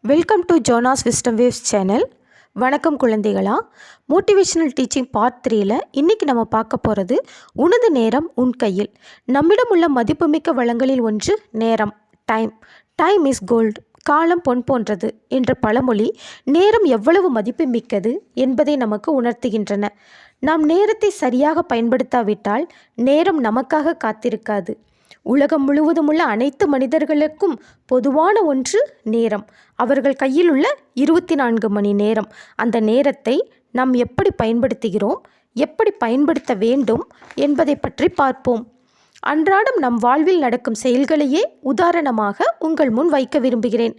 Welcome to Jonas wisdom waves channel. வணக்கம் குழந்தைகளா. Motivational teaching part 3ல் இன்றைக்கி நம்ம பார்க்க போகிறது உனது நேரம் உன் கையில். நம்மிடம் உள்ள மதிப்புமிக்க வளங்களில் ஒன்று நேரம். டைம் இஸ் கோல்டு, காலம் பொன் போன்றது என்ற பழமொழி நேரம் எவ்வளவு மதிப்புமிக்கது என்பதை நமக்கு உணர்த்துகின்றன. நாம் நேரத்தை சரியாக பயன்படுத்தாவிட்டால் நேரம் நமக்காக காத்திருக்காது. உலகம் முழுவதும் உள்ள அனைத்து மனிதர்களுக்கும் பொதுவான ஒன்று நேரம். அவர்கள் கையில் உள்ள 24 மணி நேரம். அந்த நேரத்தை நாம் எப்படி பயன்படுத்துகிறோம், எப்படி பயன்படுத்த வேண்டும் என்பதை பற்றி பார்ப்போம். அன்றாடம் நம் வாழ்வில் நடக்கும் செயல்களையே உதாரணமாக உங்கள் முன் வைக்க விரும்புகிறேன்.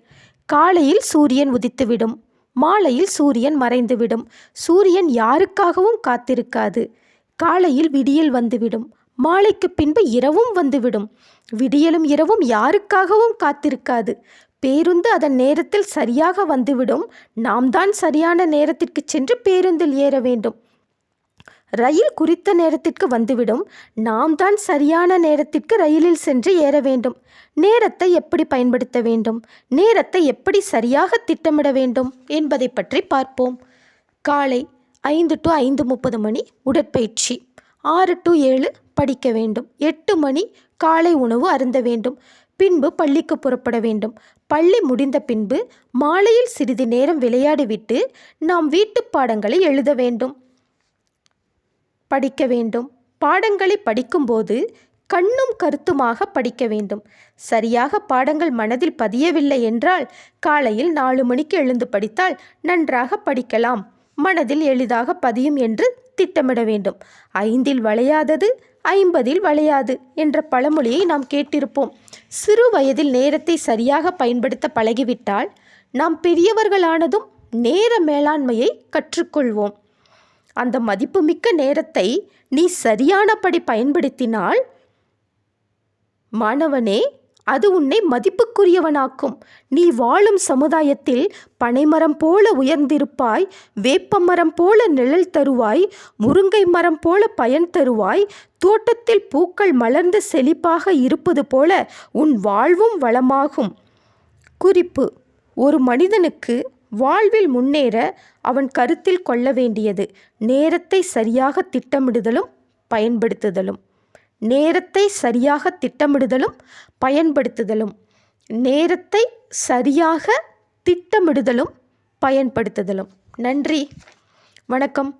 காலையில் சூரியன் உதித்துவிடும், மாலையில் சூரியன் மறைந்துவிடும். சூரியன் யாருக்காகவும் காத்திருக்காது. காலையில் விடியல் வந்துவிடும், மாலைக்கு பின்பு இரவும் வந்துவிடும். விடியலும் இரவும் யாருக்காகவும் காத்திருக்காது. பேருந்து அதன் நேரத்தில் சரியாக வந்துவிடும். நாம் தான் சரியான நேரத்திற்கு சென்று பேருந்தில் ஏற வேண்டும். ரயில் குறித்த நேரத்திற்கு வந்துவிடும். நாம் தான் சரியான நேரத்திற்கு ரயிலில் சென்று ஏற வேண்டும். நேரத்தை எப்படி பயன்படுத்த வேண்டும், நேரத்தை எப்படி சரியாக திட்டமிட வேண்டும் என்பதை பற்றி பார்ப்போம். காலை 5 to 5:30 மணி உடற்பயிற்சி, 6 to 7 படிக்க வேண்டும், 8 மணி காலை உணவு அருந்த வேண்டும், பின்பு பள்ளிக்கு புறப்பட வேண்டும். பள்ளி முடிந்த பின்பு மாலையில் சிறிது நேரம் விளையாடிவிட்டு நாம் வீட்டு பாடங்களை எழுத வேண்டும், படிக்க வேண்டும். பாடங்களை படிக்கும்போது கண்ணும் கருத்துமாக படிக்க வேண்டும். சரியாக பாடங்கள் மனதில் பதியவில்லை என்றால் காலையில் 4 மணிக்கு எழுந்து படித்தால் நன்றாக படிக்கலாம், மனதில் எளிதாக பதியும் என்று திட்டமிட வேண்டும். 5இல் வளையாதது 50இல் வளையாது என்ற பழமொழியை நாம் கேட்டிருப்போம். சிறு வயதில் நேரத்தை சரியாக பயன்படுத்த பழகிவிட்டால் நாம் பெரியவர்களானதும் நேர மேலாண்மையை கற்றுக்கொள்வோம். அந்த மதிப்புமிக்க நேரத்தை நீ சரியானபடி பயன்படுத்தினால் மாணவனே, அது உன்னை மதிப்புக்குரியவனாக்கும். நீ வாழும் சமுதாயத்தில் பனைமரம் போல உயர்ந்திருப்பாய், வேப்பமரம் போல நிழல் தருவாய், முருங்கை மரம் போல பயன் தருவாய். தோட்டத்தில் பூக்கள் மலர்ந்து செழிப்பாக இருப்பது போல உன் வாழ்வும் வளமாகும். குறிப்பு: ஒரு மனிதனுக்கு வாழ்வில் முன்னேற அவன் கருத்தில் கொள்ள வேண்டியது நேரத்தை சரியாக திட்டமிடுதலும் பயன்படுத்துதலும். நேரத்தை சரியாக திட்டமிடுதலும் பயன்படுத்துதலும். நேரத்தை சரியாக திட்டமிடுதலும் பயன்படுத்துதலும். நன்றி, வணக்கம்.